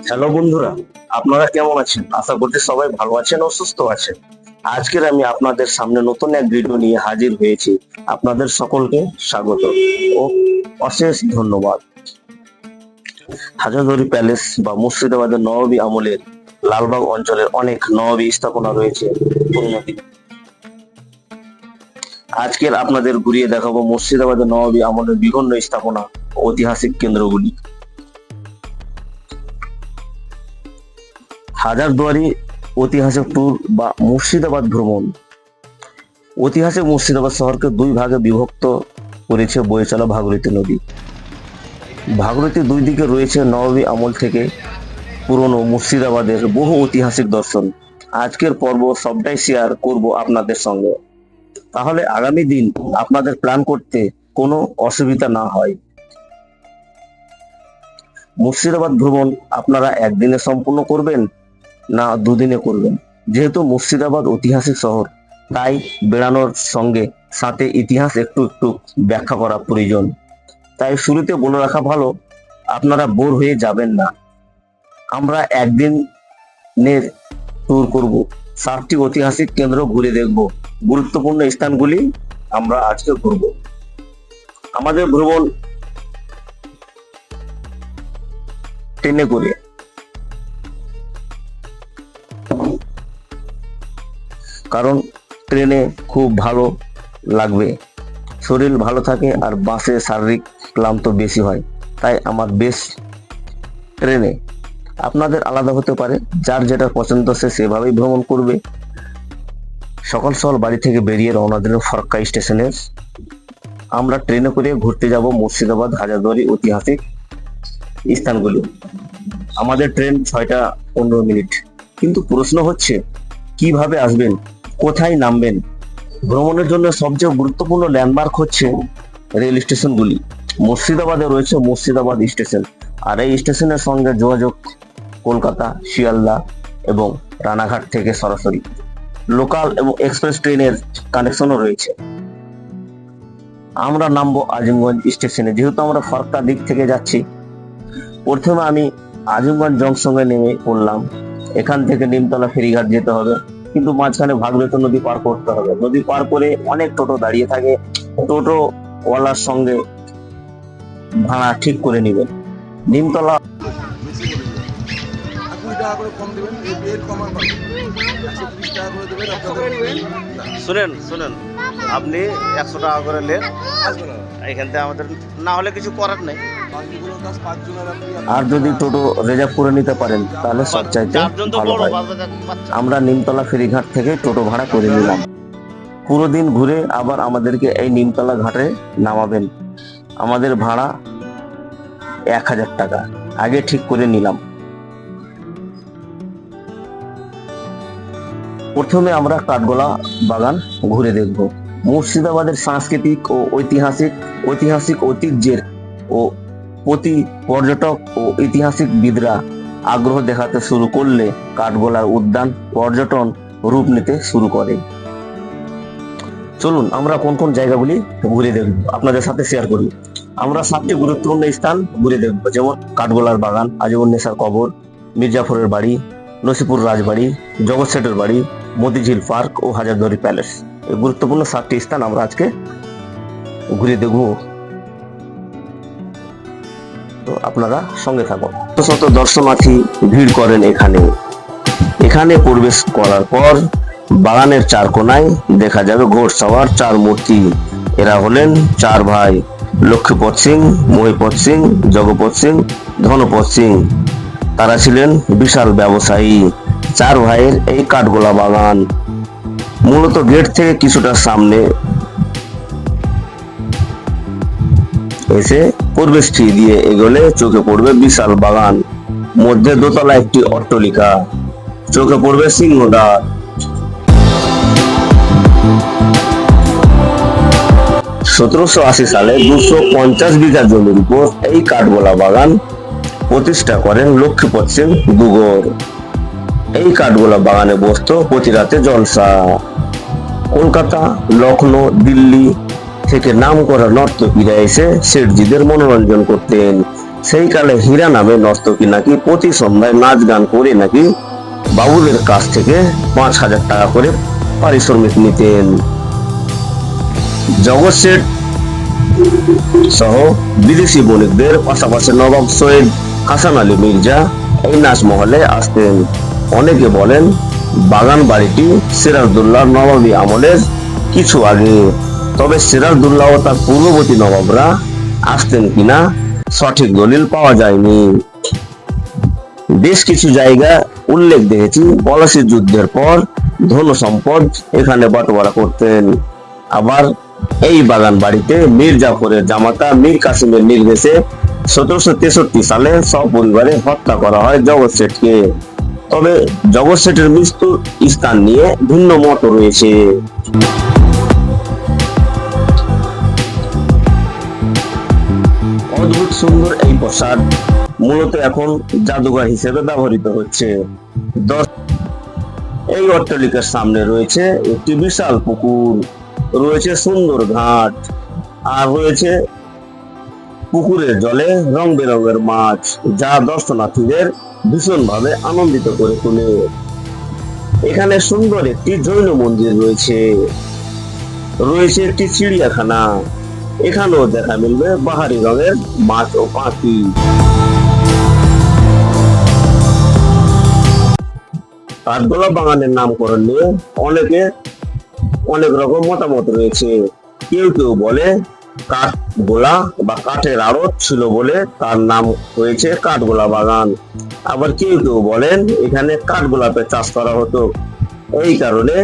Hello বন্ধুরা, আপনারা কেমন আছেন? আশা করছি সবাই ভালো আছেন ও সুস্থ আছেন। আজকের আমি আপনাদের সামনে নতুন এক ভিডিও নিয়ে হাজির হয়েছি। আপনাদের সকলকে স্বাগত ও অশেষ ধন্যবাদ। হাজারদুয়ারি প্যালেস বা মুর্শিদাবাদের নবাবী আমলের লালবাগ অঞ্চলের অনেক নবাবী স্থাপনা রয়েছে পুরনো দিনে। আজকের আপনাদের ঘুরিয়ে দেখাবো মুর্শিদাবাদের নবাবী আমলের বিভিন্ন স্থাপনা ও ঐতিহাসিক কেন্দ্রগুলি। হাজারদুয়ারি ঐতিহাসিক ট্যুর বা মুর্শিদাবাদ ভ্রমণ। ঐতিহাসিক মুর্শিদাবাদ শহরকে দুই ভাগে বিভক্ত করেছে বয়ে চলা ভাগীরথী নদী। ভাগীরথীর দুই দিকে রয়েছে নবাবী আমল থেকে পুরনো মুর্শিদাবাদের বহু ঐতিহাসিক দর্শন। আজকের পর্ব সবটাই শেয়ার করব আপনাদের সঙ্গে, তাহলে আগামী দিন আপনাদের প্ল্যান করতে কোনো অসুবিধা না হয়। মুর্শিদাবাদ ভ্রমণ আপনারা একদিনে সম্পূর্ণ করবেন না দুদিনে করবেন? যেহেতু মুর্শিদাবাদ ঐতিহাসিক শহর, তাই বেড়ানোর সঙ্গে সাথে ইতিহাস একটু একটু ব্যাখ্যা করা প্রয়োজন। তাই শুরুতে বলে রাখা ভালো, আপনারা বোর হয়ে যাবেন না। আমরা একদিনের ট্যুর করব, 7টি ঐতিহাসিক কেন্দ্র ঘুরে দেখব, গুরুত্বপূর্ণ স্থানগুলি আমরা আজকে ঘুরব। আমাদের ভ্রমণ ট্রেনে করে। কারণ ট্রেনে খুব ভালো লাগবে, শরীর ভালো থাকে, আর বাসে শারীরিক ক্লান্ত বেশি হয়, তাই আমার বেশ ট্রেনে। আপনাদের আলাদা হতে পারে, যার যেটা পছন্দ সে সেভাবেই ভ্রমণ করবে। সকাল সকাল বাড়ি থেকে বেরিয়ে রওনা দিলেন ফরাক্কা স্টেশনে। আমরা ট্রেনে করে ঘুরতে যাব মুর্শিদাবাদ হাজারদুয়ারি ঐতিহাসিক স্থানগুলি। আমাদের ট্রেন 6টা 15 মিনিট। কিন্তু প্রশ্ন হচ্ছে, কিভাবে আসবেন, কোথায় নামবেন? ভ্রমণের জন্য সবচেয়ে গুরুত্বপূর্ণ ল্যান্ডমার্ক হচ্ছে রেল স্টেশনগুলি। মুর্শিদাবাদে রয়েছে মুর্শিদাবাদ স্টেশন, আর এই স্টেশনের সঙ্গে যোগাযোগ কলকাতা, শিয়ালদা এবং রানাঘাট থেকে সরাসরি। লোকাল এবং এক্সপ্রেস ট্রেনের কানেকশনও রয়েছে। আমরা নামবো আজিমগঞ্জ স্টেশনে, যেহেতু আমরা ফরাক্কা দিক থেকে যাচ্ছি। প্রথমে আমি আজিমগঞ্জ জংশনে নেমে পড়লাম। এখান থেকে নিমতলা ফেরিঘাট যেতে হবে, কিন্তু মাঝখানে ভাগীরথী নদী পার করতে হবে। নদী পার করে অনেক টোটো দাঁড়িয়ে থাকে, টোটো ওয়ালার সঙ্গে ভাড়া ঠিক করে নেবেন। নিমতলা শুনেন শুনেন, আপনি 100 টাকা করে নেন এখান থেকে, আমাদের না হলে কিছু করার নেই। আর যদি টোটো রিজার্ভ করে নিতে পারেন তাহলে সবচাইতে ভালো হয়। আমরা নিমতলা ফেরিঘাট থেকে টোটো ভাড়া করে নিলাম। পুরো দিন ঘুরে আবার আমাদেরকে এই নিমতলা ঘাটে নামাবেন। আমাদের ভাড়া 1000 টাকা আগে ঠিক করে নিলাম। প্রথমে আমরা কাঠগোলা বাগান ঘুরে দেখব। মুর্শিদাবাদের সাংস্কৃতিক ও ঐতিহাসিক ঐতিহ্যের ও প্রতি পর্যটক ও ইতিহাসবিদরা আগ্রহ দেখাতে শুরু করলে কাঠগোলার উদ্যান পর্যটন রূপ নিতে শুরু করে। চলুন আমরা কোন কোন জায়গাগুলি ঘুরে দেখব আপনাদের সাথে শেয়ার করি। আমরা 7টি গুরুত্বপূর্ণ স্থান ঘুরে দেখব, যেমন কাঠগোলার বাগান, আজিমুন নেসার কবর, মির্জাফরের বাড়ি, নসিপুর রাজবাড়ি, জগৎ শেঠের বাড়ি, মতিঝিল পার্ক ও হাজারদুয়ারি প্যালেস। এই গুরুত্বপূর্ণ 7টি স্থান আমরা আজকে ঘুরে দেখব, তো আপনারা সঙ্গে থাকুন। শত দর্শনার্থী ভিড় করেন এখানে প্রবেশ করার পর বাগানের 4 কোণায় দেখা যাবে ঘোড়সওয়ার 4 মূর্তি। এরা হলেন 4 ভাই, লক্ষ্মীপদ সিং, মহিপদ সিং, জগপদ সিং, ধনপদ সিং। তারা ছিলেন বিশাল ব্যবসায়ী। 4 ভাইয়ের এই কাঠগোলা বাগান মূলত গেট থেকে কিছুটা সামনে এসে প্রবেশ ফি দিয়ে এগোলে চোখে পড়বে বিশাল বাগান, মধ্যে দোতলা একটি অট্টালিকা, চোখে পড়বে সিংহদ্বার। 1780 সালে 250 বিঘা জমির উপর এই কাঠগোলা বাগান প্রতিষ্ঠা করেন লক্ষ্মীপদ সিং দুগর। এই কাঠগোলা বাগানে বসত প্রতি রাতে জলসা। কলকাতা, লখনৌ, দিল্লি থেকে নাম করা নর্তকীরা এসে শেঠজিদের মনোরঞ্জন করতেন। সেই কালে হীরা নামে নর্তকী নাকি প্রতি সন্ধ্যায় নাচ গান করে নাকি বাবুদের কাছ থেকে 5,000 টাকা করে পারিশ্রমিক নিতেন। জগৎ শেঠ সহ বিদেশি বণিকদের পাশাপাশি নবাব সৈয়দ হাসান আলী মির্জা এই নাচ মহলে আসতেন। অনেকে বলেন বাগান বাড়িটি সিরাজউদ্দৌলা নবাবী আমলের কিছু আগে, তবে সিরাজউদ্দৌলা ও তার পূর্ববর্তী নবাবরা আসতেন কিনা সঠিক দলিল পাওয়া যায়নি। বেশ কিছু জায়গা উল্লেখ দেখেছি পলাশীর যুদ্ধের পর ধন সম্পদ এখানে বাটোয়ারা করতেন। আবার এই বাগান বাড়িতে মীর জাফরের জামাতা মীর কাসিমের নির্দেশে 1763 সালে সপরিবারে হত্যা করা হয় জগৎ শেঠকে। তবে জগৎ শেঠের মৃত্যুর স্থান নিয়ে ভিন্ন মত রয়েছে। অদ্ভুত সুন্দর এই প্রাসাদ মূলত এখন জাদুঘর হিসেবে ব্যবহৃত হচ্ছে। এই অট্টালিকার সামনে রয়েছে একটি বিশাল পুকুর, রয়েছে সুন্দর ঘাট, আর রয়েছে পুকুরের জলে রং বেরঙের মাছ, যা দর্শনার্থীদের ভীষণভাবে আনন্দিত করে তোলে। এখানে সুন্দর একটি জৈন মন্দির রয়েছে, রয়েছে একটি চিড়িয়াখানা, এখানেও দেখা মিলবে বাহারি রঙের মাছ ও পাখি। কাঠগোলা বাগানের নামকরণ নিয়ে অনেক রকম মতামত রয়েছে। কেউ কেউ বলে কাঠগোলা বা কাঠের আড়ত ছিল বলে তার নাম হয়েছে কাঠগোলা বাগান। আবার কেউ কেউ বলেন এখানে কাঠগোলাপের চাষ করা হতো, এই কারণে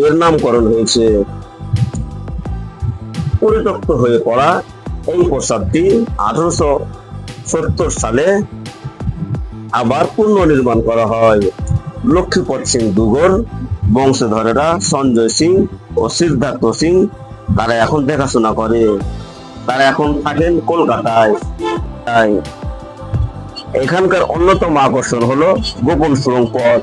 এর নামকরণ হয়েছে। পরিত্যক্ত হয়ে পড়া এই প্রাসাদটি 1870 সালে আবার পুনর্নির্মাণ করা হয়। লক্ষ্মীপদ সিং দুগর বংশধরেরা সঞ্জয় সিং ও সিদ্ধার্থ সিং তারা এখন দেখাশোনা করে। তারা এখন থাকেন কলকাতায়। এখানকার অন্যতম আকর্ষণ হলো গোপন সুড়ঙ্গ পথ।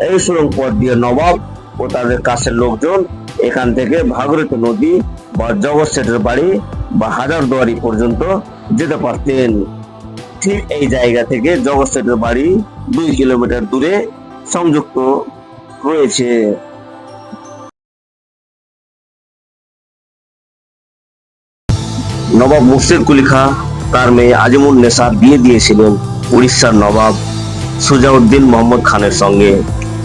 এই সুড়ঙ্গ পথ দিয়ে নবাব ও তাদের কাছের লোকজন এখান থেকে ভাগীরথী নদী বা জগৎ শেঠের বাড়ি বা হাজারদুয়ারি পর্যন্ত যেতে পারতেন। ঠিক এই জায়গা থেকে জগৎ শেঠের বাড়ি 2 কিলোমিটার দূরে সংযুক্ত রয়েছে। নবাব মুর্শিদ কুলি খাঁ তার মেয়ে আজিমুন নেসার বিয়ে দিয়েছিলেন উড়িষ্যার নবাব সুজাউদ্দিন মোহাম্মদ খানের সঙ্গে।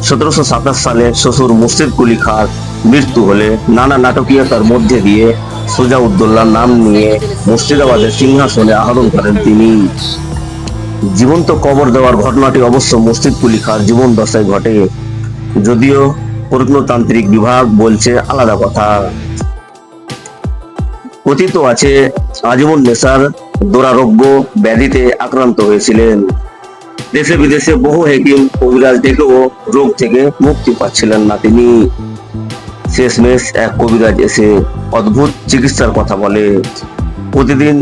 1727 সালে শ্বশুর মুর্শিদ কুলি খাঁর মৃত্যু হলে নানা নাটকীয়তার মধ্যে দিয়ে সুজাউদ্দৌলার নাম নিয়ে মুর্শিদাবাদের সিংহাসনে আরোহণ করেন তিনি। জীবন্ত কবর দেওয়ার ঘটনাটি অবশ্য মুর্শিদ কুলি খাঁর জীবন দশায় ঘটে, যদিও প্রত্নতান্ত্রিক বিভাগ বলছে আলাদা কথা। কথিত আছে আজিমুন নেসার দুরারোগ্য ব্যাধিতে আক্রান্ত হয়েছিলেন। দেশে বিদেশে বহু হেকিম কবিরাজ ডেকেও রোগ থেকে মুক্তি পাচ্ছিলেন না তিনি। শেষমেশ এক কবিরাজ এসে অদ্ভুত চিকিৎসার কথা বলে। প্রতিদিন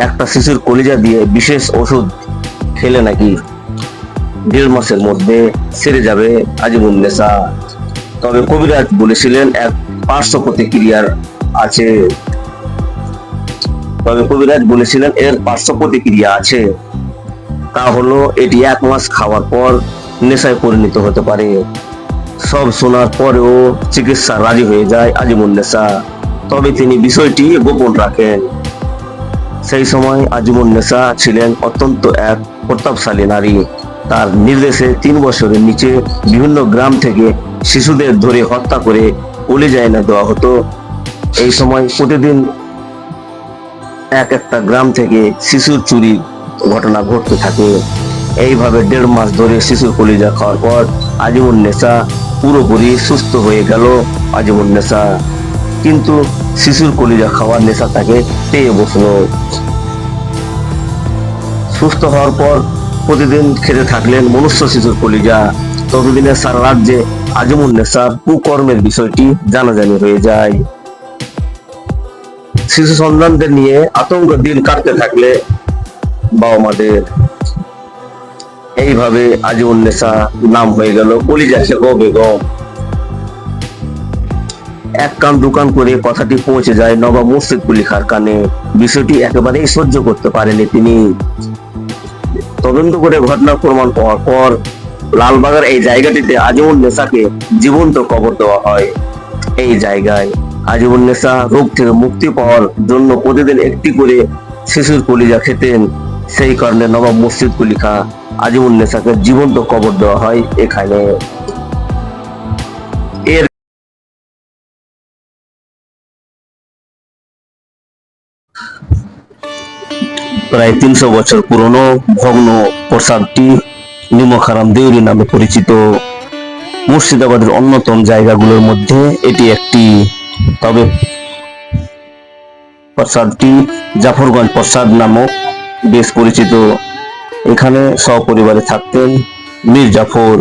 একটা শিশুর কলিজা দিয়ে বিশেষ ওষুধ খেলে নাকি 1.5 মাসের মধ্যে সেরে যাবে আজিমুন নেসা। তবে কবিরাজ বলেছিলেন এক পার্শ্ব প্রতিক্রিয়ার আছে। এর পার্শ্ব প্রতিক্রিয়া আছে, তা হলো এটি 1 মাস খাওয়ার পর নেশায় পরিণত হতে পারে। সব শোনার পরেও চিকিৎসা রাজি হয়ে যায় আজিমুন নেসা, তবে তিনি বিষয়টি গোপন রাখেন। সেই সময় আজিমুন নেসা ছিলেন অত্যন্ত এক প্রতাপশালী নারী। তার নির্দেশে 3 বছরের নিচে বিভিন্ন গ্রাম থেকে শিশুদের ধরে হত্যা করে কলিজা এনে দেওয়া হতো। এই সময় প্রতিদিন একটা গ্রাম থেকে শিশুর চুরির ঘটনা ঘটতে থাকে। এইভাবে 1.5 মাস ধরে শিশুর কলিজা খাওয়ার পর আজিমুন নেসা পুরোপুরি সুস্থ হয়ে গেল। আজিমুন নেসা কিন্তু শিশুর কলিজা খাওয়ার নেশা তাকে পেয়ে বসলো। সুস্থ হওয়ার পর প্রতিদিন খেতে থাকলেন মনুষ্য শিশুর কলিজা। ততদিনে সারা রাজ্যে আজিমুন নেসার কুকর্মের বিষয়টি জানাজানি হয়ে যায়। শিশু সন্তানদের নিয়ে আতঙ্ক দিন কাটতে থাকলে বাবা মাদের। এইভাবে আজিমুন নেসা নাম হয়ে গেল কলিজা খেকো বেগম। এক কান দুকান করে কথাটি পৌঁছে যায় নবাব মুর্শিদ কুলি খাঁর কানে। বিষয়টি একেবারেই সহ্য করতে পারেনি তিনি। তদন্ত করে ঘটনার প্রমাণ পাওয়ার পর লালবাগের এই জায়গাটিতে আজিমুন নেসাকে জীবন্ত কবর দেওয়া হয়। এই জায়গায় আজিমুন নেসা রোগ থেকে মুক্তি পাওয়ার জন্য প্রতিদিন একটি করে শিশুর কলিজা খেতেন। সেই কারণে নবাব মুর্শিদ কুলি খাঁ আজিমুন নেসাকে জীবন্ত কবর দেওয়া হয় এখানে। এর প্রায় 300 বছর পুরনো ভগ্ন প্রাসাদটি নিমকহারাম দেউরি নামে পরিচিত। মুর্শিদাবাদের অন্যতম জায়গাগুলোর মধ্যে এটি একটি। তবে প্রাসাদটি জাফরগঞ্জ প্রাসাদ নামক বেশ পরিচিত। এখানে সপরিবারে থাকতেন মীর জাফর।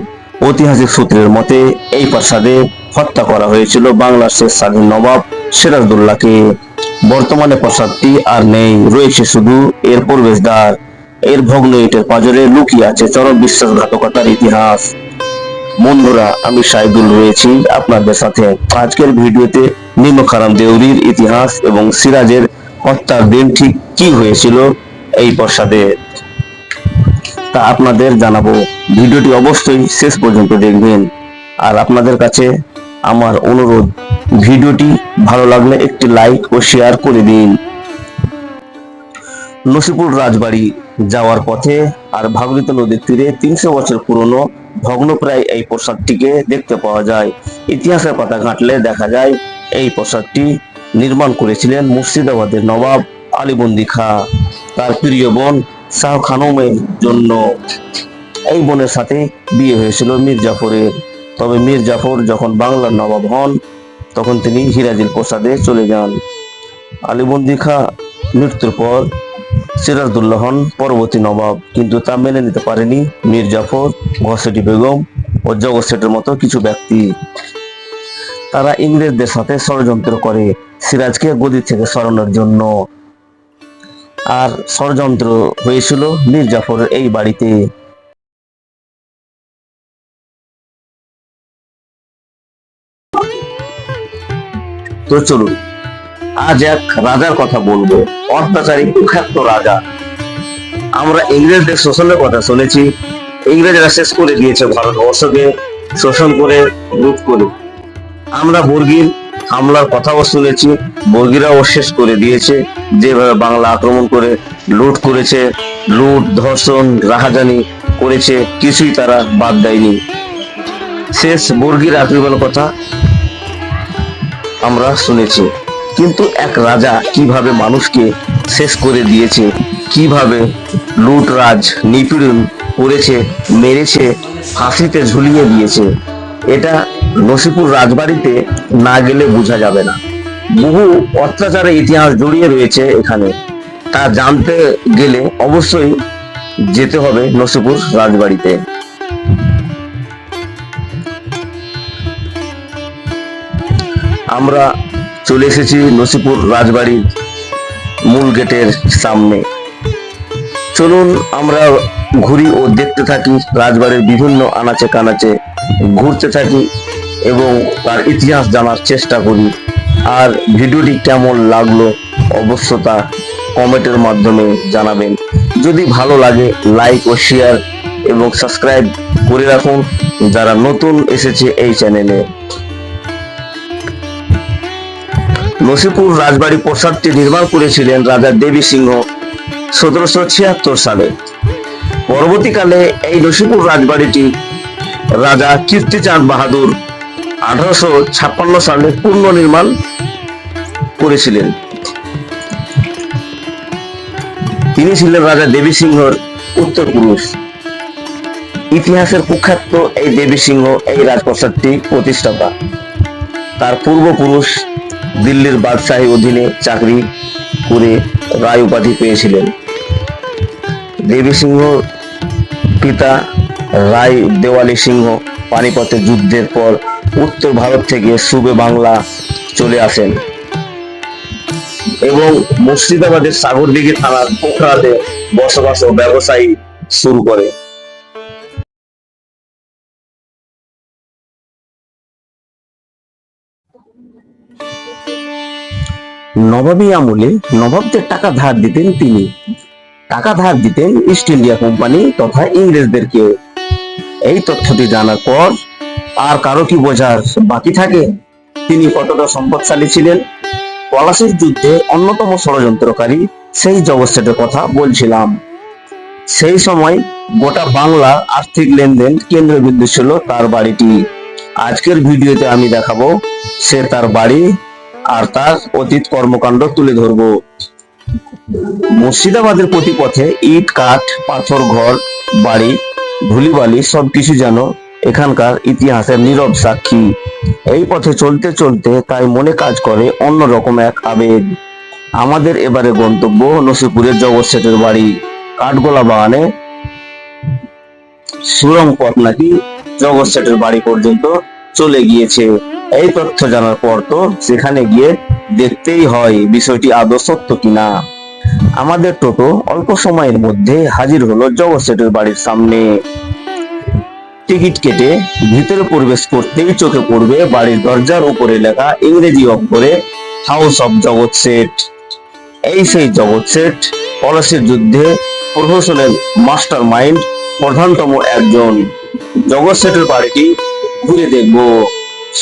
ঐতিহাসিক সূত্রের মতে এই প্রাসাদে হত্যা করা হয়েছিল বাংলার শেষ স্বাধীন নবাব সিরাজউদ্দৌলাকে। বর্তমানে প্রাসাদটি আর নেই, রয়েছে শুধু এর প্রবেশদ্বার। এর ভগ্ন ইটের পাঁজরে লুকিয়ে আছে চরম বিশ্বাসঘাতকতার ইতিহাস। বন্ধুরা, আমি সাইদুল রয়েছি আপনাদের সাথে। আজকের ভিডিওতে নিমকহারাম দেউরির ইতিহাস এবং সিরাজের হত্যার দিন ঠিক কি হয়েছিল এই প্রাসাদে তা আপনাদের জানাবো। ভিডিওটি অবশ্যই শেষ পর্যন্ত দেখবেন। আর আপনাদের কাছে আমার অনুরোধ, ভিডিওটি ভালো লাগলে একটি লাইক ও শেয়ার করে দিন। নসিপুর রাজবাড়ি যাওয়ার পথে আর ভাগীরথী নদীর তীরে 300 বছর পুরনো ভগ্নপ্রায় এই প্রাসাদটিকে দেখতে পাওয়া যায়। ইতিহাসের পাতা ঘাঁটলে দেখা যায় এই প্রাসাদটি নির্মাণ করেছিলেন মুর্শিদাবাদের নবাব আলীবর্দী খাঁ তার প্রিয় বোন শাহ খানমের জন্য। এই বোনের সাথে বিয়ে হয়েছিল মীর জাফরের। তবে মীর জাফর যখন বাংলার নবাব হন তখন তিনি হিরাজিল প্রাসাদে চলে যান। আলীবর্দী খাঁ মৃত্যুর পর সিরাজউদ্দৌলা হন পরবর্তী নবাব, কিন্তু তা মেনে নিতে পারেনি মীর জাফর, ঘসেটি বেগম ও জগৎ শেঠের মতো কিছু ব্যক্তি। তারা ইংরেজদের সাথে ষড়যন্ত্র করে সিরাজকে গদি থেকে সরানোর জন্য। আর ষড়যন্ত্র হয়েছিল মীর জাফরের এই বাড়িতে। তো চলুন আজ এক রাজার কথা বলবো, অত্যাচারী কুখ্যাত রাজা। আমরা ইংরেজদের শোষণের কথা শুনেছি। ইংরেজরা শেষ করে দিয়েছে ভারতবর্ষকে, শোষণ করে, লুট করে। আমরা বর্গীর হামলার কথাও শুনেছি, বর্গীরাও শেষ করে দিয়েছে। যেভাবে বাংলা আক্রমণ করে লুট করেছে, লুট, ধর্ষণ, রাহাজানি করেছে, কিছুই তারা বাদ দেয়নি। শেষ বর্গীর আক্রমণের কথা আমরা শুনেছি। কিন্তু এক রাজা কিভাবে মানুষকে শেষ করে দিয়েছে, কিভাবে লুটরাজ নিপীড়ন করেছে, মেরেছে, ফাঁসিতে ঝুলিয়ে দিয়েছে, এটা নসিপুর রাজবাড়িতে না গেলে বোঝা যাবে না। বহু অত্যাচারের ইতিহাস জড়িয়ে রয়েছে এখানে। তা জানতে গেলে অবশ্যই যেতে হবে নসিপুর রাজবাড়িতে। আমরা চলে এসেছি নসিপুর রাজবাড়ির মূল গেটের সামনে। চলুন আমরা ঘুরি ও দেখতে থাকি রাজবাড়ির বিভিন্ন আনাচে কানাচে, ঘুরতে থাকি এবং তার ইতিহাস জানার চেষ্টা করি। আর ভিডিওটি কেমন লাগলো অবশ্য তা কমেন্টের মাধ্যমে জানাবেন। যদি ভালো লাগে লাইক ও শেয়ার এবং সাবস্ক্রাইব করে রাখুন যারা নতুন এসেছে এই চ্যানেলে। নসিপুর রাজবাড়ি প্রাসাদটি নির্মাণ করেছিলেন রাজা দেবী সিংহ 1776 সালে। পরবর্তীকালে এই নসিপুর রাজবাড়িটি রাজা কীর্তিচাঁদ বাহাদুর 1856 সালে পুনর্নির্মাণ করেছিলেন। তিনি ছিলেন রাজা দেবী সিংহর উত্তরপুরুষ। ইতিহাসের কুখ্যাত এই দেবী সিংহ এই রাজপ্রাসাদটি প্রতিষ্ঠাতা। তার পূর্বপুরুষ দিল্লির বাদশাহী অধীনে চাকরি করে রায় উপাধি পেয়েছিলেন। দেবী সিংহ পিতা রায় দেওয়ালি সিংহ পানিপথের যুদ্ধের পর উত্তর ভারত থেকে সুবে বাংলা চলে আসেন এবং মুর্শিদাবাদের সাগরদিঘি থানার পোখরাতে বসবাস ও ব্যবসায়ী শুরু করে। নবাবী আমলে নবাবদের টাকা ধার দিতেন তিনি। টাকা ধার দিতেন ইস্ট ইন্ডিয়া কোম্পানি তথা ইংরেজদেরকেও। এই তথ্যটি জানার পর আর কারো কি বোঝার বাকি থাকে তিনি কতটা সম্পদশালী ছিলেন? পলাশীর যুদ্ধে অন্যতম ষড়যন্ত্রকারী সেই জগৎ সেটের কথা বলছিলাম। সেই সময় গোটা বাংলার আর্থিক লেনদেন কেন্দ্রবিন্দু ছিল তার বাড়িটি। আজকের ভিডিওতে আমি দেখাবো সে তার বাড়ি আর তার অতীত কর্মকাণ্ড তুলে ধরবো। মুর্শিদাবাদের প্রতি পথে ইট কাঠ পাথর ঘর বাড়ি ধুলিবালি সবকিছু যেন এখানকার ইতিহাসের নীরব সাক্ষী। এই পথে চলতে চলতে তাই মনে কাজ করে অন্যরকম এক আবেগ। আমাদের এবারে গন্তব্য নসিপুরের জগৎ সেটের বাড়ি। কাঠগোলা বাগানে সুড়ঙ্গ পথ নাকি জগৎ সেটের বাড়ি পর্যন্ত চলে গিয়েছে। এই তথ্য জানার পর তো সেখানে গিয়ে দেখতেই হয় বিষয়টি আদৌ সত্য কিনা। আমাদের টোটো অল্প সময়ের মধ্যে হাজির হলো জগৎ সেটের বাড়ির সামনে। টিকিট কেটে ভিতরে প্রবেশ করতেই চোখে পড়বে বাড়ির দরজার উপরে লেখা ইংরেজি অক্ষরে হাউস অফ জগৎ সেট। এই সেই জগৎ সেট, পলাশীর যুদ্ধে প্রহসনের মাস্টার মাইন্ড, প্রধানতম একজন। জগৎ সেটের বাড়িটি ঘুরে দেখব,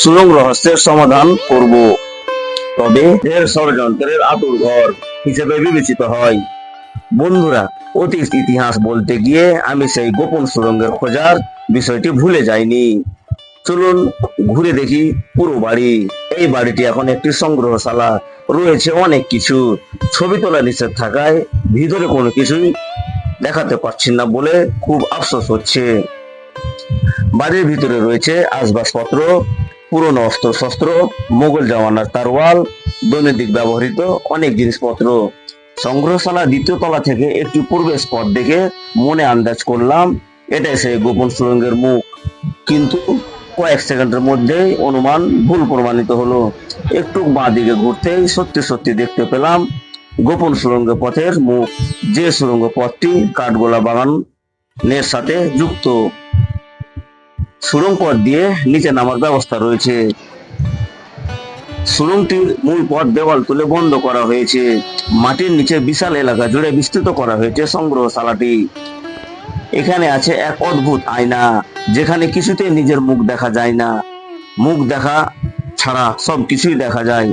সুড়ঙ্গ রহস্যের সমাধান করব। তবে এর ষড়যন্ত্রের আতুর ঘর হিসেবে বিবেচিত হয়। বন্ধুরা, অতীত ইতিহাস বলতে গিয়ে আমি সেই গোপন সুড়ঙ্গের খোঁজার বিষয়টি ভুলে যাইনি। চলুন ঘুরে দেখি পুরো বাড়ি। এই বাড়িটি এখন একটি সংগ্রহশালা, রয়েছে অনেক কিছু। ছবি তোলা নিষেধ থাকায় ভিতরে কোনো কিছুই দেখাতে পারছি না বলে খুব আফসোস হচ্ছে। বাড়ির ভিতরে রয়েছে আসবাবপত্র, পুরনো অস্ত্র শস্ত্র, মোগল জামানার তারওয়াল, দৈনন্দিন ব্যবহৃত অনেক জিনিসপত্র। সংগ্রহশালা দ্বিতীয় তলা থেকে একটি প্রবেশ পথ দেখে মনে আন্দাজ করলাম এটাই সেই গোপন সুড়ঙ্গের মুখ। কিন্তু কয়েক সেকেন্ডের মধ্যেই অনুমান ভুল প্রমাণিত হলো। একটু বাঁ দিকে ঘুরতেই সত্যি সত্যি দেখতে পেলাম গোপন সুড়ঙ্গ পথের মুখ। যে সুড়ঙ্গ পথটি কাঠগোলা বাগানের সাথে যুক্ত। সুড়ঙ্গ পথ দিয়ে নিচে নামার ব্যবস্থা রয়েছে। সুড়ঙ্গটির মূল পথ দেওয়াল তুলে বন্ধ করা হয়েছে। মাটির নিচে বিশাল এলাকা জুড়ে বিস্তৃত করা হয়েছে সংগ্রহশালাটি। এখানে আছে এক অদ্ভুত আয়না, যেখানে কিছুতেই নিজের মুখ দেখা যায় না। মুখ দেখা ছাড়া সবকিছুই দেখা যায়।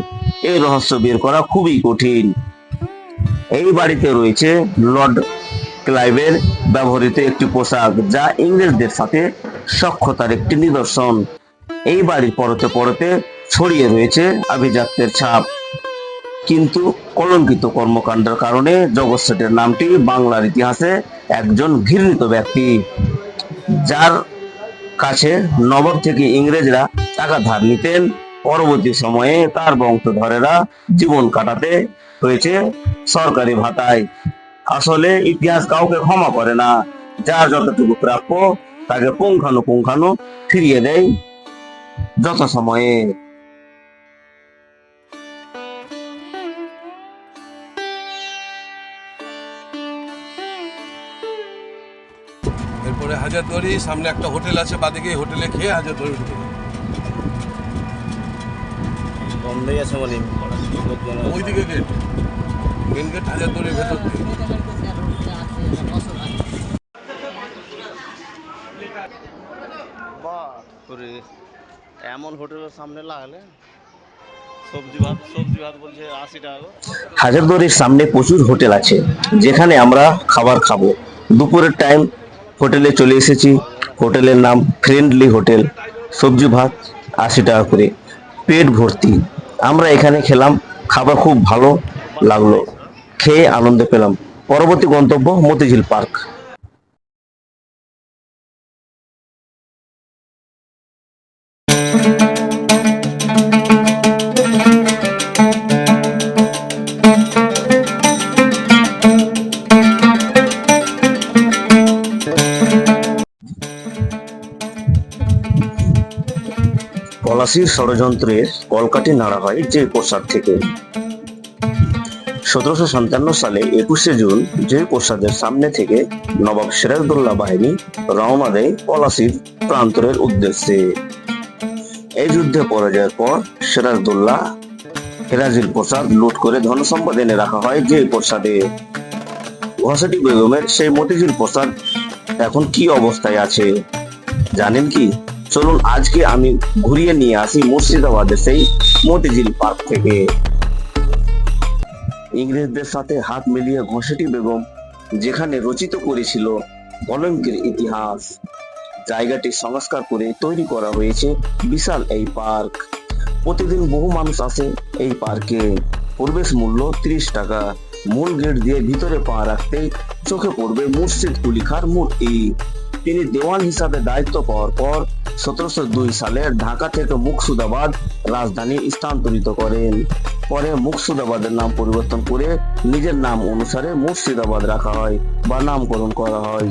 এই রহস্য বের করা খুবই কঠিন। এই বাড়িতে রয়েছে লর্ড ক্লাইভের ব্যবহৃত একটি পোশাক, যা ইংরেজদের সাথে সখ্যতার একটি নিদর্শন। এই বাড়ির পরতে পরতে ছড়িয়ে রয়েছে আভিজাত্যের ছাপ। কিন্তু কলঙ্কিত কর্মকাণ্ডের কারণে জগৎ সেটের নামটি বাংলার ইতিহাসে একজন ঘৃণিত ব্যক্তি, যার কাছে নবাব থেকে ইংরেজরা টাকা ধার নিতেন। পরবর্তী সময়ে তার বংশধরেরা জীবন কাটাতে হয়েছে সরকারি ভাতায়। আসলে ইতিহাস কাউকে ক্ষমা করে না। যার যতটুকু প্রাপ্য তাকে পুঙ্খানুপুঙ্খানু ফিরিয়ে দেয় যত সময়ে। এরপরে হাজারদুয়ারি সামনে একটা হোটেল আছে, বাদিকে হোটেলে খেয়ে হাজারদুয়ারি ঢুকে যাবে। বন্ধই আছে বলি ওইদিকে গেট, মেন গেট হাজারদুয়ারির ভেতর থেকে। বাপরে, এমন হোটেলের সামনে লাগালে সবজি ভাত বলছে 80 টাকা। হাজারদুয়ারির সামনে প্রচুর হোটেল আছে যেখানে আমরা খাবার খাবো। দুপুরের টাইম হোটেলে চলে এসেছি। হোটেলের নাম ফ্রেন্ডলি হোটেল। সবজি ভাত 80 টাকা করে, পেট ভর্তি। আমরা এখানে খেলাম, খাবার খুব ভালো লাগলো, খেয়ে আনন্দ পেলাম। পরবর্তী গন্তব্য মতিঝিল পার্ক। পলাশীর ষড়যন্ত্রের কলকাঠি নাড়া হয় যে প্রসাদ থেকে। 1757 সালে 21শে জুন যে প্রসাদের সামনে থেকে নবাব সিরাজদৌল্লা বাহিনী রওনা দেয় পলাশীর প্রান্তরের উদ্দেশ্যে। এই যুদ্ধে পরাজয়ের পর সিরাজদৌল্লা ফেরাজিল প্রসাদ লুট করে ধনসম্পদ এনে রাখা হয় যে প্রসাদে। ঘসেটি বেগমের সেই মতিঝিল প্রসাদ এখন কি অবস্থায় আছে জানেন কি? চলুন আজকে আমি ঘুরিয়ে নিয়ে আসি মুর্শিদাবাদের সেই মতিঝিল পার্ক থেকে। ইংরেজদের সাথে হাত মিলিয়ে ঘসেটি বেগম যেখানে রচিত করেছিল কলঙ্কের ইতিহাস, জায়গাটি সংস্কার করে তৈরি করা হয়েছে বিশাল এই পার্ক। প্রতিদিন বহু মানুষ আসে এই পার্কে। প্রবেশ মূল্য 30 টাকা। মূল গেট দিয়ে ভিতরে পা রাখতেই চোখে পড়বে মুর্শিদ কুলি খাঁর মূর্তি। তিনি দেওয়ান হিসাবে দায়িত্ব পাওয়ার পর 1702 সালে ঢাকা থেকে মুকসুদাবাদ রাজধানী স্থানান্তরিত করেন। পরে মুকসুদাবাদের নাম পরিবর্তন করে নিজের নাম অনুসারে মুর্শিদাবাদ রাখা হয় বা নামকরণ করা হয়।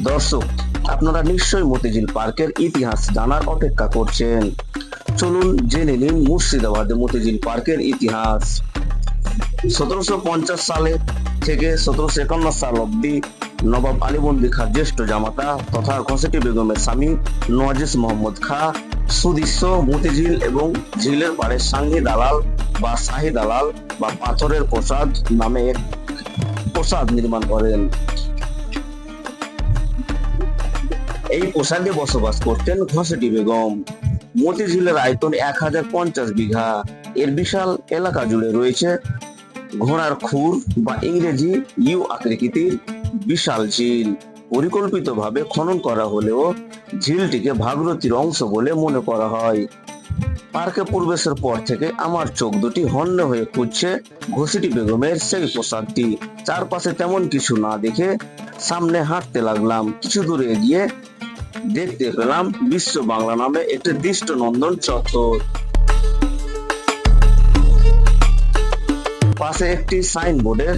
দর্শক, আপনারা নিশ্চয়ই মতিঝিল পার্কের ইতিহাস জানার অপেক্ষা করছেন। চলুন জেনে নিন মুর্শিদাবাদে মতিঝিল পার্কের ইতিহাস। 1750 সালে থেকে 1751 সাল অব্দি নবাব আলীবর্দী খাঁ জ্যেষ্ঠ জামাতা তথা ঘসেটি বেগমের স্বামী নওয়াজিস মোহাম্মদ খাঁ সুদৃশ্য মতিঝিল এবং ঝিলের পাড়ে সাঙ্গি দালাল বা শাহী দালাল বা পাথরের প্রসাদ নামে এক প্রসাদ নির্মাণ করেন। এই প্রসাদে বসবাস করতেন ঘসেটি বেগম। মতিঝিলের আয়তন 1050 বিঘা। এর বিশাল এলাকা জুড়ে রয়েছে ঘোড়ার খুর বা ইংরেজি ইউ আকৃতির বিশাল ঝিল। পরিকল্পিতভাবে খনন করা হলেও ঝিলটিকে ভাগীরথীর অংশ বলে মনে করা হয়। পার্কে প্রবেশের পর থেকে আমার চোখ দুটি হন্য হয়ে খুঁজছে ঘসেটি বেগমের সেই প্রসাদটি। চারপাশে তেমন কিছু না দেখে সামনে হাঁটতে লাগলাম। কিছু দূরে গিয়ে দেখতে পেলাম বিশ্ব বাংলা নামে একটি দৃষ্টনন্দন চত্বর। পাশে একটি সাইনবোর্ডে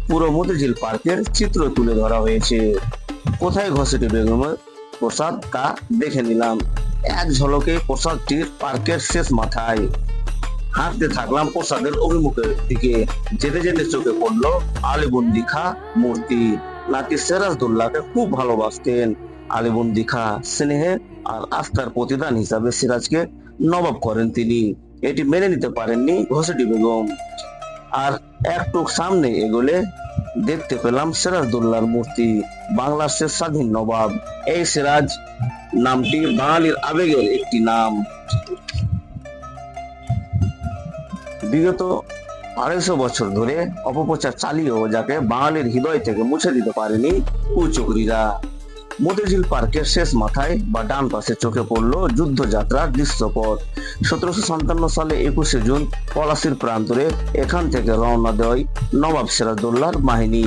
পুরো মতিঝিল পার্কের চিত্র তুলে ধরা হয়েছে। কোথায় ঘসেটি বেগমের প্রসাদ তা দেখে নিলাম এক ঝলকে। প্রসাদটির পার্কের শেষ মাথায়। হাঁটতে থাকলাম প্রসাদের অভিমুখের দিকে। যেতে যেতে চোখে পড়লো আলীবর্দী খাঁ মূর্তি। নাতি সিরাজদৌল্লাকে খুব ভালোবাসতেন। আলীবর্দী খাঁ স্নেহে আর আস্থার প্রতিদান হিসাবে সিরাজকে নবাব করেন তিনি। এটি মেনে নিতে পারেননি ঘসেটি বেগম। আর একটু সামনে এগোলে দেখতে পেলাম সিরাজদৌল্লার মূর্তি, বাংলার শেষ স্বাধীন নবাব। এই সিরাজ নামটি বাঙালির আবেগের একটি নাম। বিগত 250 বছর ধরে অপপ্রচার চালিয়েও যাকে বাঙালির হৃদয় থেকে মুছে দিতে পারেনি কুচক্রীরা। মতিঝিল পার্কের শেষ মাথায় বা ডান পাশে চোখে পড়লো যুদ্ধযাত্রার দৃশ্যপট। 1757 সালে 21শে জুন পলাশীর প্রান্তরে এখান থেকে রওনা দেয় নবাব সিরাজদৌল্লার বাহিনী।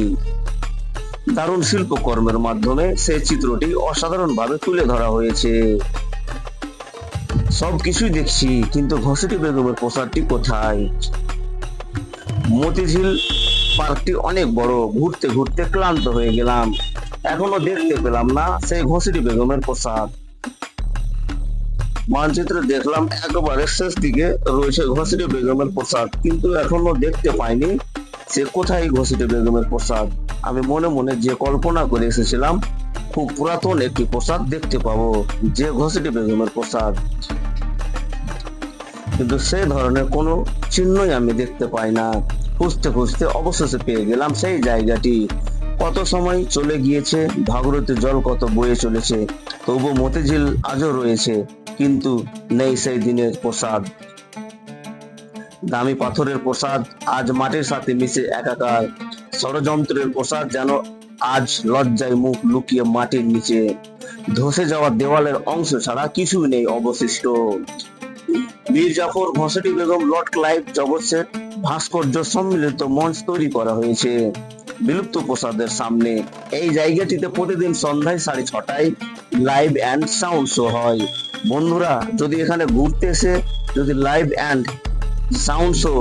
দারুণ শিল্পকর্মের মাধ্যমে সেই চিত্রটি অসাধারণভাবে তুলে ধরা হয়েছে। সবকিছুই দেখছি, কিন্তু ঘসেটি বেগমের প্রসাদটি কোথায়? মতিঝিল পার্কটি অনেক বড়। ঘুরতে ঘুরতে ক্লান্ত হয়ে গেলাম। এখনো দেখতে পেলাম না সেই ঘসেটি বেগমের প্রসাদ। মানচিত্রে দেখলাম একেবারে শেষ দিকে রয়েছে ঘসেটি বেগমের প্রসাদ, কিন্তু এখনো দেখতে পাইনি সে কোথায় ঘসেটি বেগমের প্রসাদ। আমি মনে মনে যে কল্পনা করে এসেছিলাম খুব পুরাতন একটি প্রসাদ দেখতে পাবো, যে ঘসেটি বেগমের প্রসাদ, কিন্তু সেই ধরনের কোনো চিহ্নই আমি দেখতে পাই না। খুঁজতে খুঁজতে অবশেষে পেয়ে গেলাম সেই জায়গাটি। কত সময় চলে গিয়েছে, ভাগীরথীর জল কত বয়ে চলেছে, তবু মতিঝিল আজও রয়েছে, কিন্তু নেই সেই দিনের প্রসাদ। দামি পাথরের প্রসাদ আজ মাটির সাথে মিশে একাকার। ষড়যন্ত্রের প্রসাদ যেন আজ লজ্জায় মুখ লুকিয়ে মাটির নিচে। ধসে যাওয়া দেওয়ালের অংশ ছাড়া কিছুই নেই অবশিষ্ট। মীর জাফর, ঘসেটি বেগম, লর্ড ক্লাইভ, জগৎ শেঠ ভাস্কর্য সম্মিলিত মঞ্চ তৈরি করা হয়েছে বিলুপ্ত প্রসাদের সামনে। এই জায়গাটিতে প্রতিদিন সন্ধ্যায় 6:30টায় লাইভ অ্যান্ড সাউন্ড শো হয়। বন্ধুরা, যদি এখানে ঘুরতে এসে যদি লাইভ অ্যান্ড সাউন্ড শো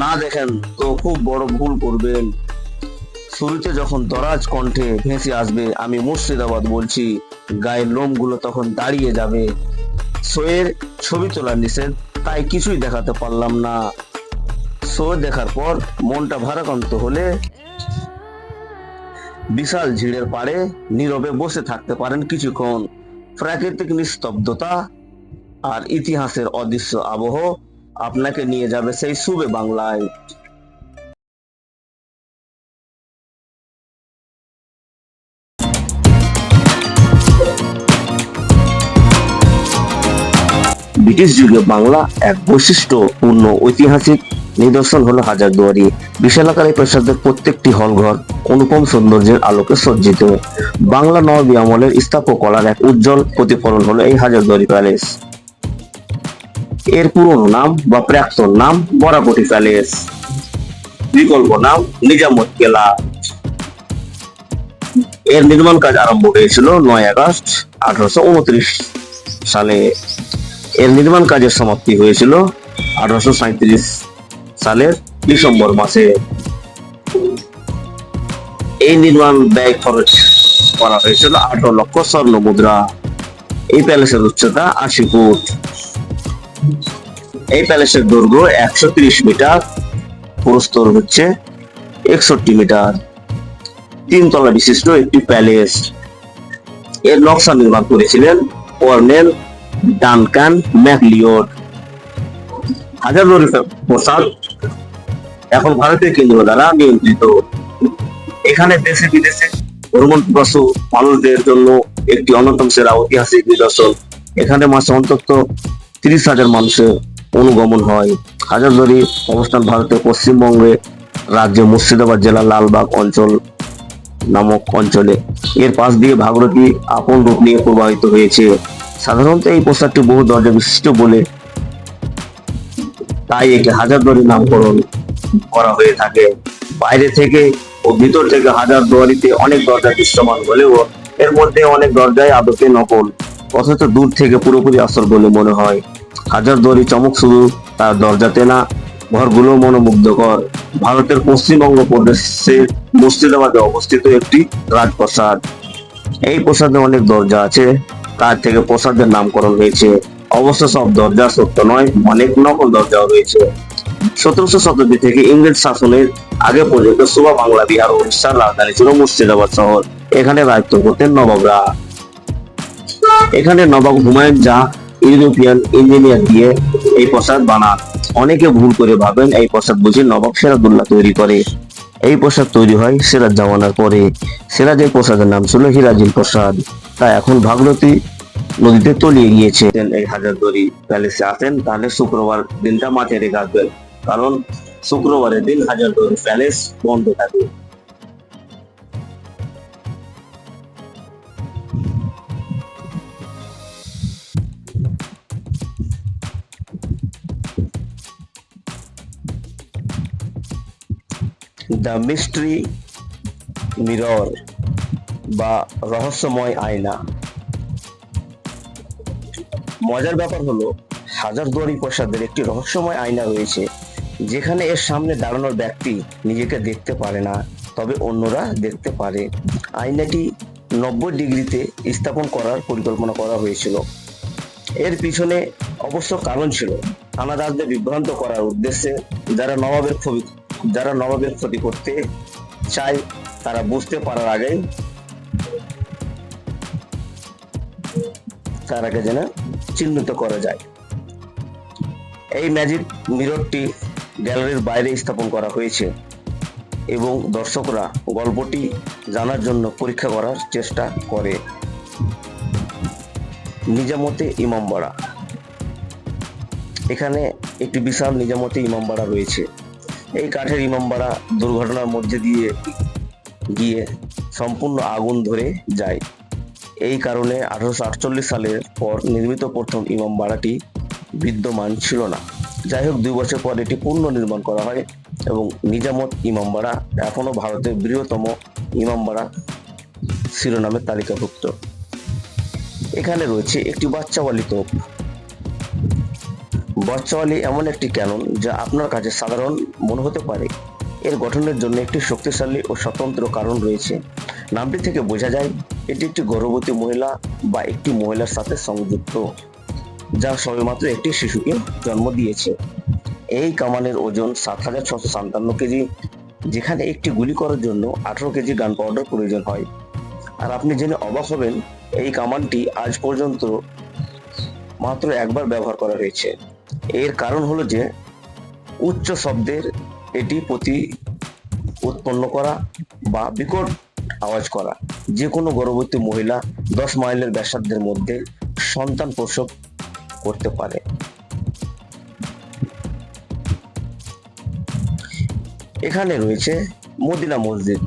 না দেখেন তো খুব বড় ভুল করবেন। শুরুতে যখন দরাজ কণ্ঠে ভেসে আসবে আমি মুর্শিদাবাদ বলছি, গায়ের লোমগুলো তখন দাঁড়িয়ে যাবে। শোয়ের ছবি তোলা নিষেধ, তাই কিছুই দেখাতে পারলাম না। শো দেখার পর মনটা ভারাক্রান্ত হলে বিশাল ঝিলের পাড়ে নীরবে বসে থাকতে পারেন কিছুক্ষণ। প্রাকৃতিক নিস্তব্ধতা আর ইতিহাসের অদৃশ্য আবহ আপনাকে নিয়ে যাবে সেই সুবে বাংলায়। ব্রিটিশ যুগে বাংলা এক বৈশিষ্ট্যপূর্ণ ঐতিহাসিক নিদর্শন হলো হাজারদুয়ারি। বিশালাকার এই প্রাসাদের প্রত্যেকটি হলঘর অনুপম সৌন্দর্যের আলোকে সজ্জিত। বাংলা নবাবী আমলের স্থাপত্যকলার এক উজ্জ্বল প্রতিফলন হলো এই হাজারদুয়ারি প্যালেস। এর পুরনো নাম বা প্রাক্তন নাম বরাকটি প্যালেস, বিকল্প নাম নিজামত কেলা। এর নির্মাণ কাজ আরম্ভ হয়েছিল 9 আগস্ট 1829 সালে। এর নির্মাণ কাজের সমাপ্তি হয়েছিল 1837 সালের ডিসেম্বর মাসে। এই নির্মাণ ব্যয় খরচ করা হয়েছিল 18 লক্ষ স্বর্ণ মুদ্রা। এই প্যালেসের উচ্চতা 80 ফুট। এই প্যালেসের দৈর্ঘ্য 130 মিটার, প্রস্থ হচ্ছে 61 মিটার। 3 তলা বিশিষ্ট একটি প্যালেস। এর নকশা নির্মাণ করেছিলেন কর্নেল ডানকান ম্যাকলিওড। হাজারদুয়ারি প্রাসাদ এখন ভারতীয় কেন্দ্র দ্বারা নিয়ন্ত্রিত। এখানে দেশে বিদেশে ভ্রমণ পিপাসু মানুষদের জন্য একটি অন্যতম সেরা ঐতিহাসিক নিদর্শন। এখানে মাসে অন্তত 30,000 মানুষের অনুগমন হয়। হাজারদুয়ারি অবস্থান ভারতের পশ্চিমবঙ্গে রাজ্যে মুর্শিদাবাদ জেলার লালবাগ অঞ্চল নামক অঞ্চলে। এর পাশ দিয়ে ভাগীরথী আপন রূপ নিয়ে প্রবাহিত হয়েছে। সাধারণত এই প্রাসাদটি বহু দরজা বিশিষ্ট বলে তাই একে হাজারদুয়ারি নামকরণ করা হয়ে থাকে। বাইরে থেকে ও ভিতর থেকে হাজারদুয়ারিতে অনেক দরজা দৃশ্যমান হলেও এর মধ্যে অনেক দরজায় আদতে নকল, অথচ দূর থেকে পুরোপুরি আসল বলে মনে হয়। হাজারদুয়ারি চমক শুধু তার দরজাতে না, ঘরগুলো মনোমুগ্ধকর। ভারতের পশ্চিমবঙ্গ প্রদেশের মুর্শিদাবাদে অবস্থিত একটি রাজপ্রাসাদ। এই প্রাসাদে অনেক দরজা আছে, তার থেকে প্রাসাদের নামকরণ হয়েছে। অবশ্য সব দরজা সত্য নয়, অনেক নকল দরজাও রয়েছে। 17শো শতাব্দী থেকে ইংরেজ শাসনের আগে পর্যন্ত সুবা বাংলা বিহার ও উড়িষ্যার রাজধানী ছিল মুর্শিদাবাদ শহর। এখানে রাজত্ব করতেন নবাবরা। এখানে নবাব হুমায়ুন যা ইউরোপিয়ান ইঞ্জিনিয়ার দিয়ে এই প্রাসাদ বানান। অনেকে ভুল করে ভাবেন এই প্রাসাদ বুঝি নবাব সিরাজউদ্দৌলা তৈরি করে। এই প্রাসাদ তৈরি হয় সিরাজ জামানার পরে। সিরাজের প্রাসাদের নাম ছিল হিরাজিল প্রাসাদ, তা এখন ভাগীরথী নদীতে তলিয়ে গিয়েছে। এই হাজারদুয়ারি প্যালেসে আসেন তাহলে শুক্রবার দিনটা মাথায় রেখে আসবেন, কারণ শুক্রবারের দিন হাজারদুয়ারি প্যালেস বন্ধ থাকে। দ্য মিস্ট্রি মিরর বা রহস্যময় আয়না। মজার ব্যাপার হলো হাজারদুয়ারি প্রাসাদের একটি রহস্যময় আয়না রয়েছে, যেখানে এর সামনে দাঁড়ানোর ব্যক্তি নিজেকে দেখতে পারে না, তবে অন্যরা দেখতে পারে। আয়নাটি 90 ডিগ্রিতে স্থাপন করার পরিকল্পনা করা হয়েছিল। এর পিছনে অবশ্য কারণ ছিল, হানাদারদের বিভ্রান্ত করার উদ্দেশ্যে। যারা নবাবের ক্ষতি করতে চায় তারা বুঝতে পারার আগেই তারাকে যেন চিহ্নিত করা যায়। এই ম্যাজিক মিররটি গ্যালারির বাইরে স্থাপন করা হয়েছে এবং দর্শকরা গল্পটি জানার জন্য পরীক্ষা করার চেষ্টা করে। নিজামতে ইমামবাড়া। এখানে একটি বিশাল নিজামতে ইমামবাড়া রয়েছে। এই কাঠের ইমামবাড়া দুর্ঘটনার মধ্যে দিয়ে গিয়ে সম্পূর্ণ আগুন ধরে যায়। এই কারণে 1848 সালের পর নির্মিত প্রথম ইমামবাড়াটি বিদ্যমান ছিল না। যাই হোক, 2 বছর পর এটি পুনর্নির্মাণ করা হয় এবং নিজামত ইমামবাড়া এখনো ভারতের বৃহত্তম ইমামবাড়া শিরোনামে তালিকাভুক্ত। এখানে রয়েছে একটি বাচ্চাওয়ালি তোপ। বাচ্চাওয়ালি এমন একটি ক্যানন যা আপনার কাছে সাধারণ মনে হতে পারে। এর গঠনের জন্য একটি শক্তিশালী ও স্বতন্ত্র কারণ রয়েছে। নামটি থেকে বোঝা যায় এটি একটি গর্ভবতী মহিলা বা একটি মহিলার সাথে সংযুক্ত, যা সবেমাত্র একটি শিশুকে জন্ম দিয়েছে। এই কামানের ওজন 7,657 কেজি, যেখানে একটি গুলি করার জন্য 18 কেজি গান পাউডার প্রয়োজন হয়। আর আপনি জেনে অবাক হবেন এই কামানটি আজ পর্যন্ত মাত্র একবার ব্যবহার করা হয়েছে। এর কারণ হলো যে উচ্চ শব্দের এটি উৎপন্ন করা বা বিকট আওয়াজ করা। যে কোনো গর্ভবতী মহিলা 10 মাইলের ব্যাসার্ধের মধ্যে সন্তান প্রসব করতে পারে। এখানে রয়েছে মদিনা মসজিদ।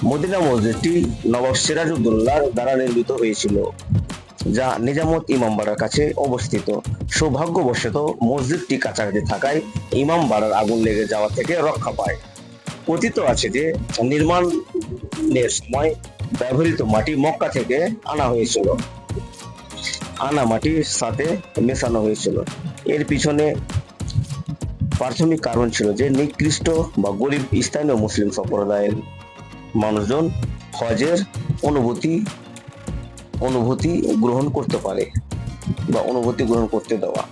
মদিনা মসজিদটি নবাব সিরাজউদ্দৌলার দ্বারা নির্মিত হয়েছিল, যা নিজামত ইমামবাড়ার কাছে অবস্থিত। সৌভাগ্যবশত মসজিদটি কাছাকাছি থাকায় ইমামবাড়ার আগুন লেগে যাওয়া থেকে রক্ষা পায়। কথিত আছে যে নির্মাণের সময় ব্যবহৃত মাটি মক্কা থেকে আনা মাটির সাথে মেশানো হয়েছিল। এর পিছনে প্রাথমিক কারণ ছিল যে নিকৃষ্ট বা গরিব স্থানীয় মুসলিম সম্প্রদায়ের মানুষজন হজের অনুভূতি গ্রহণ করতে পারে বা অনুভূতি গ্রহণ করতে দেওয়া।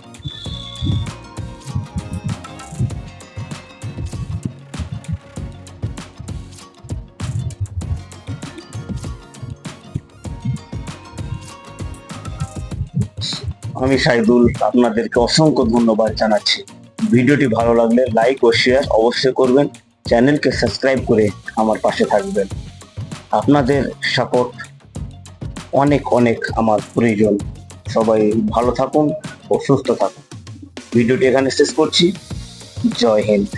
আমি সাইদুল আপনাদেরকে অসংখ্য ধন্যবাদ জানাচ্ছি। ভিডিওটি ভালো লাগলে লাইক ও শেয়ার অবশ্যই করবেন। চ্যানেলকে সাবস্ক্রাইব করে আমার পাশে থাকবেন। আপনাদের সাপোর্ট অনেক অনেক আমার প্রয়োজন। সবাই ভালো থাকুন ও সুস্থ থাকুন। ভিডিওটি এখানে শেষ করছি। জয় হিন্দ।